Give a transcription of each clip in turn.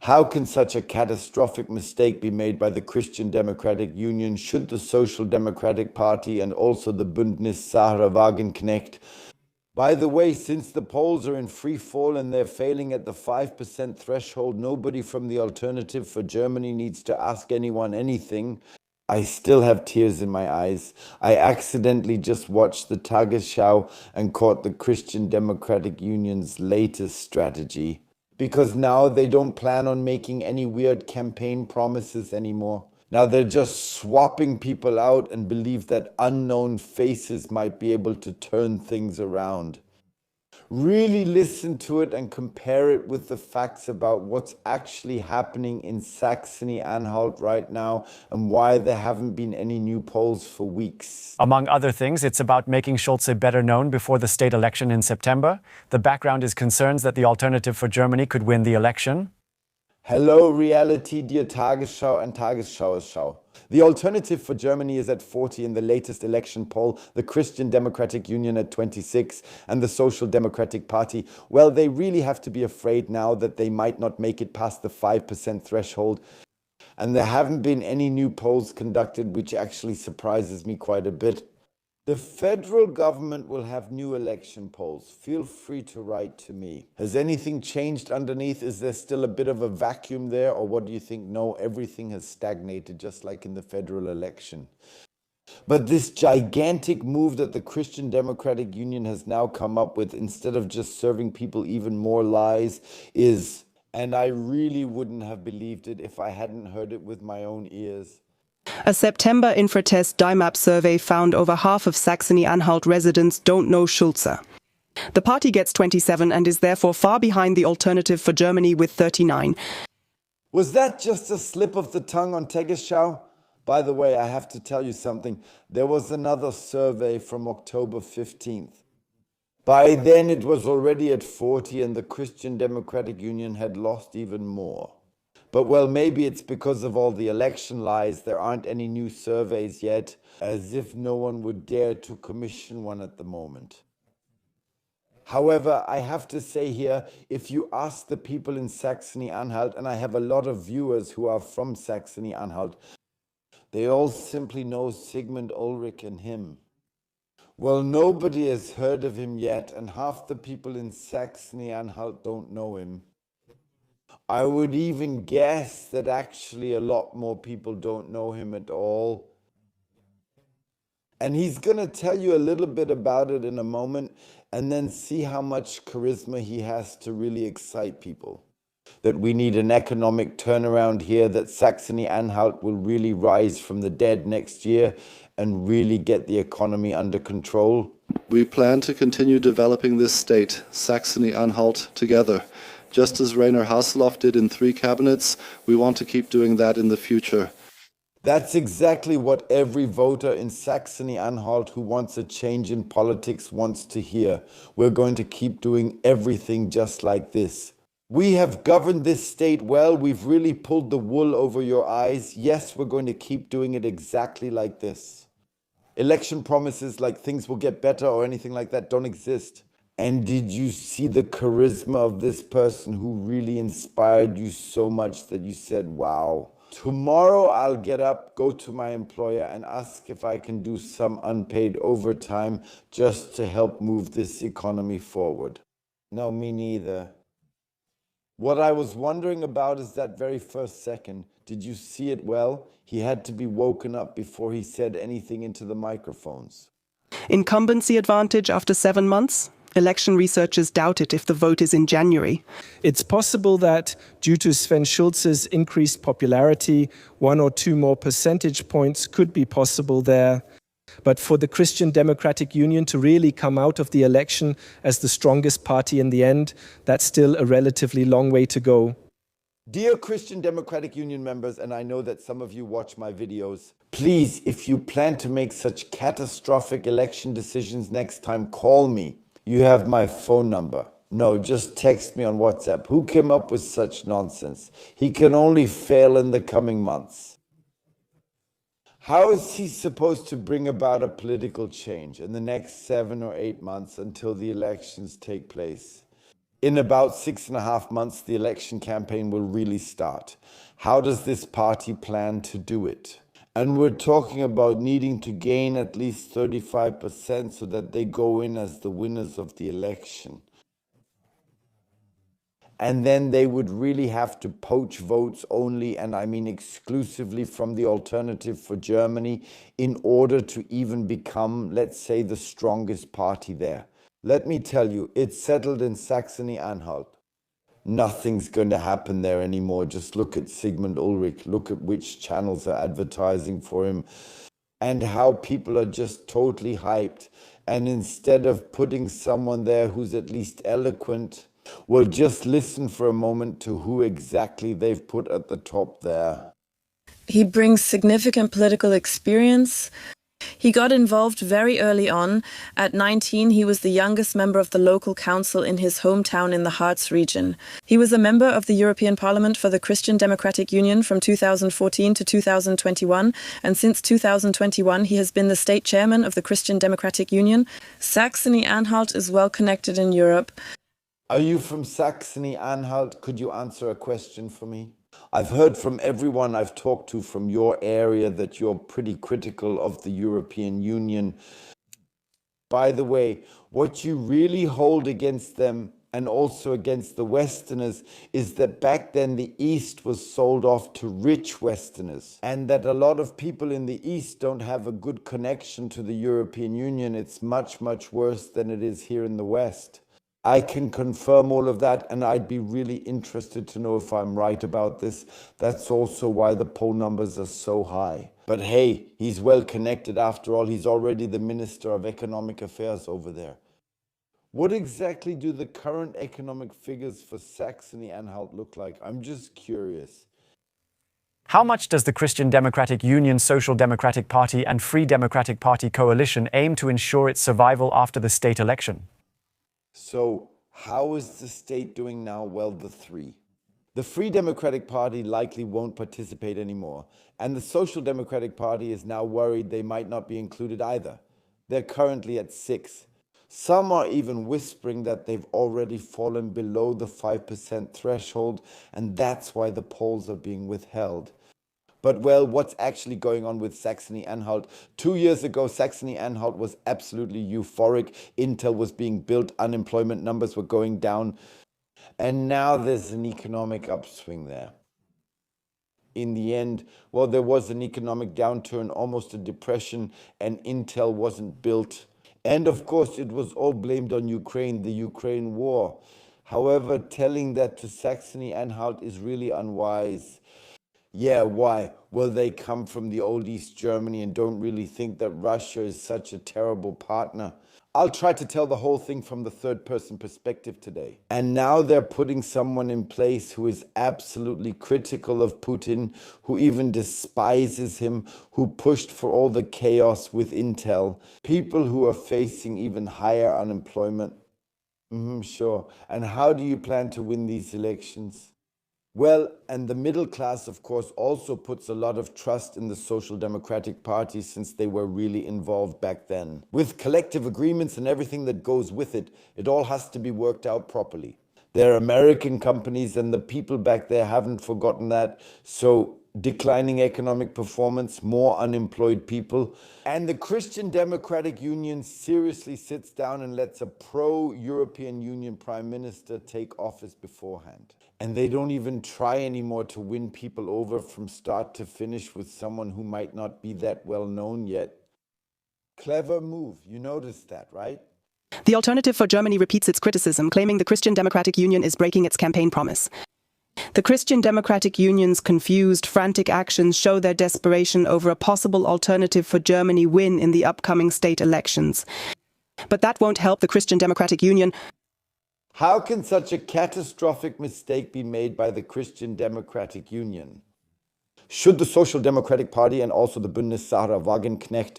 How can such a catastrophic mistake be made by the Christian Democratic Union should the Social Democratic Party and also the Bündnis Sarah Wagenknecht? By the way, since the polls are in free fall and they're failing at the 5% threshold, nobody from the Alternative for Germany needs to ask anyone anything. I still have tears in my eyes. I accidentally just watched the Tagesschau and caught the Christian Democratic Union's latest strategy. Because now they don't plan on making any weird campaign promises anymore. Now they're just swapping people out and believe that unknown faces might be able to turn things around. Really listen to it and compare it with the facts about what's actually happening in Saxony-Anhalt right now and why there haven't been any new polls for weeks. Among other things, it's about making Schulze better known before the state election in September. The background is concerns that the Alternative for Germany could win the election. Hello, reality, dear Tagesschau and Tagesschau. The Alternative for Germany is at 40 in the latest election poll, the Christian Democratic Union at 26, and the Social Democratic Party. Well, they really have to be afraid now that they might not make it past the 5% threshold. And there haven't been any new polls conducted, which actually surprises me quite a bit. The federal government will have new election polls. Feel free to write to me. Has anything changed underneath? Is there still a bit of a vacuum there? Or what do you think? No, everything has stagnated, just like in the federal election. But this gigantic move that the Christian Democratic Union has now come up with, instead of just serving people even more lies, is, and I really wouldn't have believed it if I hadn't heard it with my own ears. A September Infratest DIMAP survey found over half of Saxony-Anhalt residents don't know Schulze. The party gets 27 and is therefore far behind the Alternative for Germany with 39. Was that just a slip of the tongue on Tagesschau? By the way, I have to tell you something. There was another survey from October 15th. By then it was already at 40 and the Christian Democratic Union had lost even more. But well, maybe it's because of all the election lies. There aren't any new surveys yet, as if no one would dare to commission one at the moment. However, I have to say here, if you ask the people in Saxony-Anhalt, and I have a lot of viewers who are from Saxony-Anhalt, they all simply know Sigmund Ulrich and him. Well, nobody has heard of him yet, and half the people in Saxony-Anhalt don't know him. I would even guess that actually a lot more people don't know him at all. And he's going to tell you a little bit about it in a moment, and then see how much charisma he has to really excite people. That we need an economic turnaround here, that Saxony-Anhalt will really rise from the dead next year and really get the economy under control. We plan to continue developing this state, Saxony-Anhalt, together. Just as Rainer Haseloff did in 3 cabinets, we want to keep doing that in the future. That's exactly what every voter in Saxony-Anhalt who wants a change in politics wants to hear. We're going to keep doing everything just like this. We have governed this state well. We've really pulled the wool over your eyes. Yes, we're going to keep doing it exactly like this. Election promises like things will get better or anything like that don't exist. And did you see the charisma of this person who really inspired you so much that you said, wow. Tomorrow I'll get up, go to my employer and ask if I can do some unpaid overtime just to help move this economy forward. No, me neither. What I was wondering about is that very first second. Did you see it well? He had to be woken up before he said anything into the microphones. Incumbency advantage after 7 months? Election researchers doubt it if the vote is in January. It's possible that, due to Sven Schulze's increased popularity, 1 or 2 more percentage points could be possible there. But for the Christian Democratic Union to really come out of the election as the strongest party in the end, that's still a relatively long way to go. Dear Christian Democratic Union members, and I know that some of you watch my videos, please, if you plan to make such catastrophic election decisions next time, call me. You have my phone number. No, just text me on WhatsApp. Who came up with such nonsense? He can only fail in the coming months. How is he supposed to bring about a political change in the next 7 or 8 months until the elections take place? In about 6.5 months, the election campaign will really start. How does this party plan to do it? And we're talking about needing to gain at least 35% so that they go in as the winners of the election. And then they would really have to poach votes only, and I mean exclusively from the Alternative for Germany, in order to even become, let's say, the strongest party there. Let me tell you, it's settled in Saxony-Anhalt. Nothing's going to happen there anymore. Just look at Sigmund Ulrich, look at which channels are advertising for him, and how people are just totally hyped. And instead of putting someone there who's at least eloquent, well, just listen for a moment to who exactly they've put at the top there. He brings significant political experience. He got involved very early on. At 19, he was the youngest member of the local council in his hometown in the Harz region. He was a member of the European Parliament for the Christian Democratic Union from 2014 to 2021, and since 2021 he has been the state chairman of the Christian Democratic Union. Saxony-Anhalt is well connected in Europe. Are you from Saxony-Anhalt? Could you answer a question for me? I've heard from everyone I've talked to from your area that you're pretty critical of the European Union. By the way, what you really hold against them and also against the Westerners is that back then the East was sold off to rich Westerners, and that a lot of people in the East don't have a good connection to the European Union. It's much, much worse than it is here in the West. I can confirm all of that, and I'd be really interested to know if I'm right about this. That's also why the poll numbers are so high. But hey, he's well connected after all. He's already the Minister of Economic Affairs over there. What exactly do the current economic figures for Saxony-Anhalt look like? I'm just curious. How much does the Christian Democratic Union, Social Democratic Party and Free Democratic Party coalition aim to ensure its survival after the state election? So, how is the state doing now? Well, the three. The Free Democratic Party likely won't participate anymore, and the Social Democratic Party is now worried they might not be included either. They're currently at 6. Some are even whispering that they've already fallen below the 5% threshold, and that's why the polls are being withheld. But, well, what's actually going on with Saxony-Anhalt? 2 years ago, Saxony-Anhalt was absolutely euphoric. Intel was being built, unemployment numbers were going down. And now there's an economic upswing there. In the end, well, there was an economic downturn, almost a depression, and Intel wasn't built. And of course, it was all blamed on Ukraine, the Ukraine war. However, telling that to Saxony-Anhalt is really unwise. Yeah, why? Well, they come from the old East Germany and don't really think that Russia is such a terrible partner. I'll try to tell the whole thing from the third-person perspective today. And now they're putting someone in place who is absolutely critical of Putin, who even despises him, who pushed for all the chaos with Intel. People who are facing even higher unemployment. Sure. And how do you plan to win these elections? Well, and the middle class, of course, also puts a lot of trust in the Social Democratic Party since they were really involved back then. With collective agreements and everything that goes with it, it all has to be worked out properly. They're American companies and the people back there haven't forgotten that. So declining economic performance, more unemployed people. And the Christian Democratic Union seriously sits down and lets a pro-European Union Prime Minister take office beforehand. And they don't even try anymore to win people over from start to finish with someone who might not be that well known yet. Clever move, you noticed that, right? The Alternative for Germany repeats its criticism, claiming the Christian Democratic Union is breaking its campaign promise. The Christian Democratic Union's confused, frantic actions show their desperation over a possible Alternative for Germany win in the upcoming state elections. But that won't help the Christian Democratic Union. How can such a catastrophic mistake be made by the Christian Democratic Union? Should the Social Democratic Party and also the Bündnis Sarah Wagenknecht...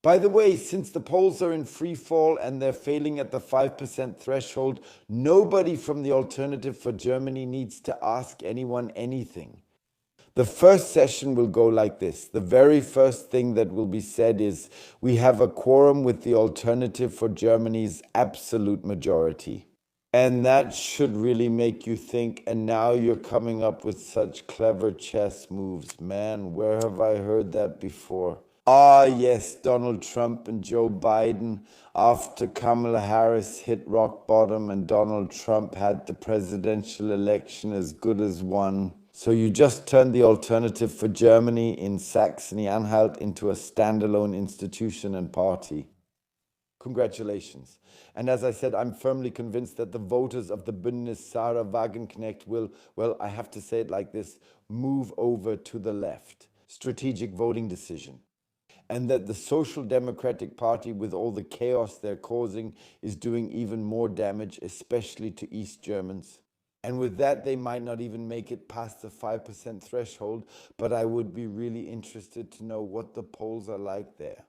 By the way, since the polls are in free fall and they're failing at the 5% threshold, nobody from the Alternative for Germany needs to ask anyone anything. The first session will go like this. The very first thing that will be said is, we have a quorum with the Alternative for Germany's absolute majority. And that should really make you think. And now you're coming up with such clever chess moves. Man, where have I heard that before? Ah, yes, Donald Trump and Joe Biden, after Kamala Harris hit rock bottom and Donald Trump had the presidential election as good as won. So you just turned the Alternative for Germany in Saxony-Anhalt into a standalone institution and party. Congratulations. And as I said, I'm firmly convinced that the voters of the Bündnis Sarah Wagenknecht will, well, I have to say it like this, move over to the left. Strategic voting decision. And that the Social Democratic Party, with all the chaos they're causing, is doing even more damage, especially to East Germans. And with that, they might not even make it past the 5% threshold, but I would be really interested to know what the polls are like there.